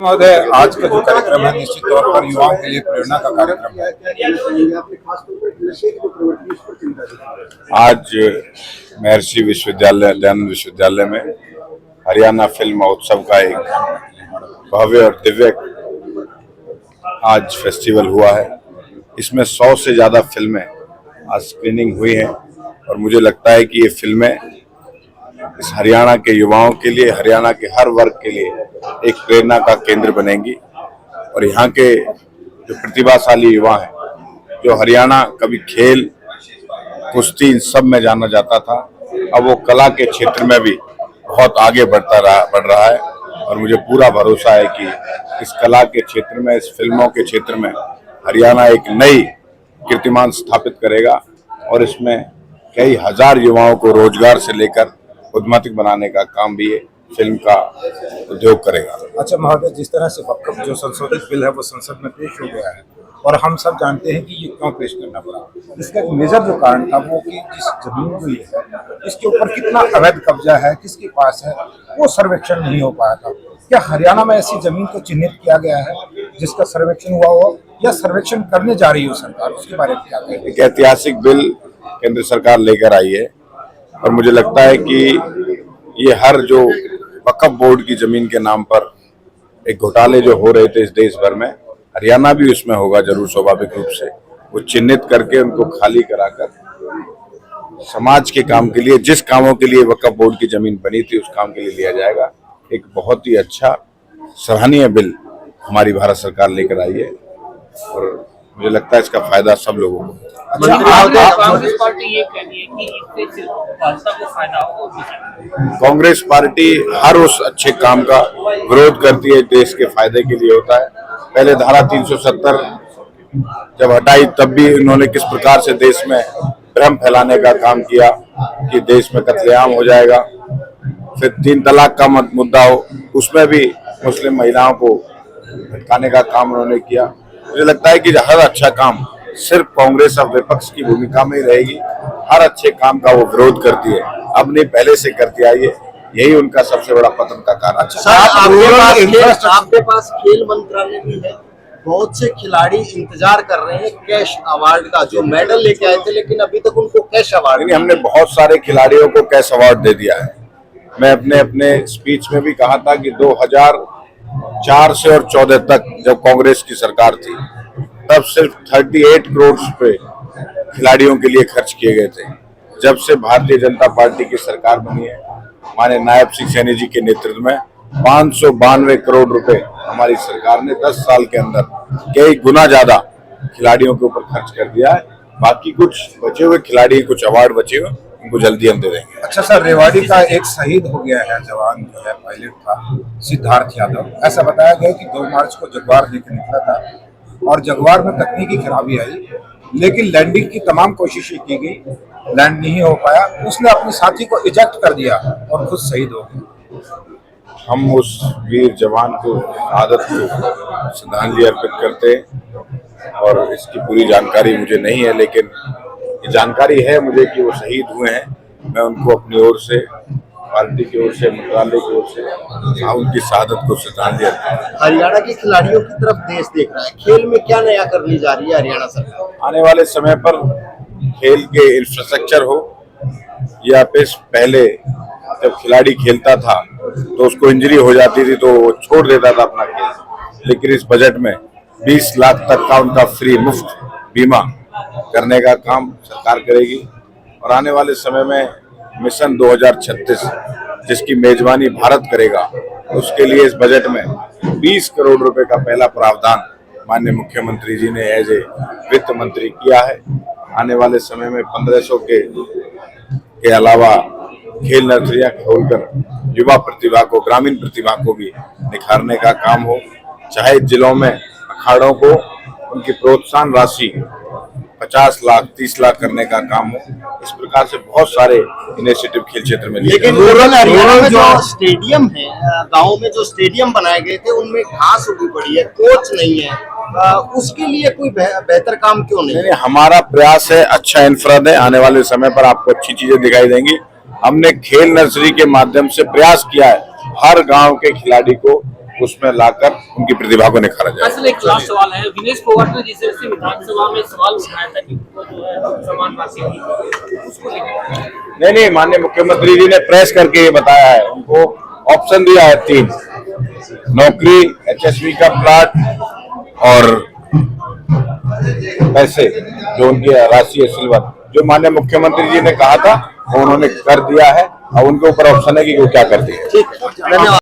महोदय, आज का जो कार्यक्रम है निश्चित तौर पर युवाओं के लिए प्रेरणा का कार्यक्रम है। आज महर्षि विश्वविद्यालय दयानंद विश्वविद्यालय में हरियाणा फिल्म महोत्सव का एक भव्य और दिव्य आज फेस्टिवल हुआ है। इसमें 100 से ज्यादा फिल्में आज स्क्रीनिंग हुई हैं और मुझे लगता है कि ये फिल्में इस हरियाणा के युवाओं के लिए, हरियाणा के हर वर्ग के लिए एक प्रेरणा का केंद्र बनेंगी। और यहाँ के जो प्रतिभाशाली युवा हैं, जो हरियाणा कभी खेल, कुश्ती इन सब में जाना जाता था, अब वो कला के क्षेत्र में भी बहुत आगे बढ़ रहा है। और मुझे पूरा भरोसा है कि इस कला के क्षेत्र में, इस फिल्मों के क्षेत्र में हरियाणा एक नई कीर्तिमान स्थापित करेगा और इसमें कई हजार युवाओं को रोजगार से लेकर उद्यमिक बनाने का काम भी फिल्म का उद्योग करेगा। अच्छा महोदय, जिस तरह से वक्फ जो संशोधित बिल है वो संसद में पेश हो गया है और हम सब जानते हैं कि ये क्यों पेश करना पड़ा। इसका एक मेजर जो कारण था वो कि जिस जमीन जो ये है इसके ऊपर कितना अवैध कब्जा है, किसके पास है, वो सर्वेक्षण नहीं हो पाया था। क्या हरियाणा में ऐसी जमीन को चिन्हित किया गया है जिसका सर्वेक्षण हुआ हो या सर्वेक्षण करने जा रही हो सरकार, उसके बारे में क्या कहें? एक ऐतिहासिक बिल केंद्र सरकार लेकर आई है और मुझे लगता है कि ये हर जो वक्फ बोर्ड की जमीन के नाम पर एक घोटाले जो हो रहे थे इस देश भर में, हरियाणा भी उसमें होगा जरूर, स्वाभाविक रूप से। वो चिन्हित करके उनको खाली कराकर समाज के काम के लिए, जिस कामों के लिए वक्फ बोर्ड की जमीन बनी थी उस काम के लिए लिया जाएगा। एक बहुत ही अच्छा सराहनीय बिल हमारी भारत सरकार लेकर आई है और मुझे लगता है इसका फायदा सब लोगों को। कांग्रेस पार्टी ये कह रही है कि इससे भाजपा को फायदा होगा। कांग्रेस पार्टी हर उस अच्छे काम का विरोध करती है, देश के फायदे के लिए होता है। पहले धारा 370 जब हटाई तब भी उन्होंने किस प्रकार से देश में भ्रम फैलाने का काम किया कि देश में कत्लेआम हो जाएगा। फिर 3 तलाक का मुद्दा हो, उसमें भी मुस्लिम महिलाओं को भटकाने का काम उन्होंने किया। मुझे लगता है कि हर अच्छा काम सिर्फ कांग्रेस और विपक्ष की भूमिका में ही रहेगी, हर अच्छे काम का वो विरोध करती है, अब नहीं पहले से करती आई है। यही उनका सबसे बड़ा पतन का कारण है। आपके पास खेल मंत्रालय भी है, बहुत से खिलाड़ी इंतजार कर रहे हैं कैश अवार्ड का, जो मेडल लेके आए थे लेकिन अभी तक उनको कैश अवार्ड नहीं। हमने बहुत सारे खिलाड़ियों को कैश अवार्ड दे दिया है। मैं अपने स्पीच में भी कहा था कि 2004 से और 14 तक जब कांग्रेस की सरकार थी तब सिर्फ 38 करोड़ रुपए खिलाड़ियों के लिए खर्च किए गए थे। जब से भारतीय जनता पार्टी की सरकार बनी है, माननीय नायब सिंह सैनी जी के नेतृत्व में 592 करोड़ रुपए हमारी सरकार ने 10 साल के अंदर कई गुना ज्यादा खिलाड़ियों के ऊपर खर्च कर दिया है। बाकी कुछ बचे हुए खिलाड़ी, कुछ अवार्ड बचे हुए, उनको जल्दी हम दे देंगे। अच्छा सर, रेवाड़ी का एक शहीद हो गया है जवान, जो है पायलट था सिद्धार्थ यादव। ऐसा बताया गया कि 2 मार्च को जगवार लेकर निकला था और जगवार में तकनीकी खराबी आई, लेकिन लैंडिंग की तमाम कोशिशें की गई, लैंड नहीं हो पाया। उसने अपने साथी को इजेक्ट कर दिया और खुद शहीद हो गया। हम उस वीर जवान को, आदत को श्रद्धांजलि अर्पित करते हैं और इसकी पूरी जानकारी मुझे नहीं है, लेकिन ये जानकारी है मुझे कि वो शहीद हुए हैं। मैं उनको अपनी ओर से, पार्टी की ओर से, मंत्रालय की ओर से उनकी शहादत को श्रद्धांजलि अर्पित। हरियाणा के खिलाड़ियों की तरफ देश देख रहा है, खेल में क्या नया करने जा रही है हरियाणा सरकार? आने वाले समय पर खेल के इंफ्रास्ट्रक्चर हो या फिर पहले जब खिलाड़ी खेलता था तो उसको इंजरी हो जाती थी तो वो छोड़ देता था अपना खेल, लेकिन इस बजट में 20 लाख तक का उनका फ्री मुफ्त बीमा करने का काम सरकार करेगी। और आने वाले समय में मिशन 2036 जिसकी मेजबानी भारत करेगा, उसके लिए इस बजट में 20 करोड़ रुपए का पहला प्रावधान माननीय मुख्यमंत्री जी ने एज ए वित्त मंत्री किया है। आने वाले समय में 1500 के अलावा खेल नर्सरियां खोलकर युवा प्रतिभा को, ग्रामीण प्रतिभा को भी निखारने का काम हो। चाहे जिलों में अखाड़ों को उनकी प्रोत्साहन राशि 50 लाख 30 लाख करने का काम हो। इस प्रकार से बहुत सारे इनिशिएटिव खेल क्षेत्र में। लेकिन रूरल हरियाणा में जो स्टेडियम है, गाँव में जो स्टेडियम बनाए गए थे उनमें घास उगी पड़ी है, कोच नहीं है, उसके लिए कोई बेहतर काम क्यों नहीं? हमारा प्रयास है, अच्छा इंफ्रा है, आने वाले समय पर आपको अच्छी चीजें दिखाई देंगी। हमने खेल नर्सरी के माध्यम से प्रयास किया है हर गांव के खिलाड़ी को उसमें लाकर उनकी प्रतिभा को निखारा जाए। असल एक लास्ट सवाल है, विनेश फोगाट ने जिस तरह से विधानसभा में सवाल उठाया था कि वो जो है समान राशि दी, उसको लेकर नहीं, माननीय मुख्यमंत्री जी ने प्रेस करके ये बताया है, उनको ऑप्शन दिया है 3 नौकरी, HSV का प्लाट और पैसे जो उनकी राशि है सिल्वर, जो माननीय मुख्यमंत्री जी ने कहा था वो उन्होंने कर दिया है। अब उनके ऊपर ऑप्शन है कि वो क्या करती है। ठीक, धन्यवाद।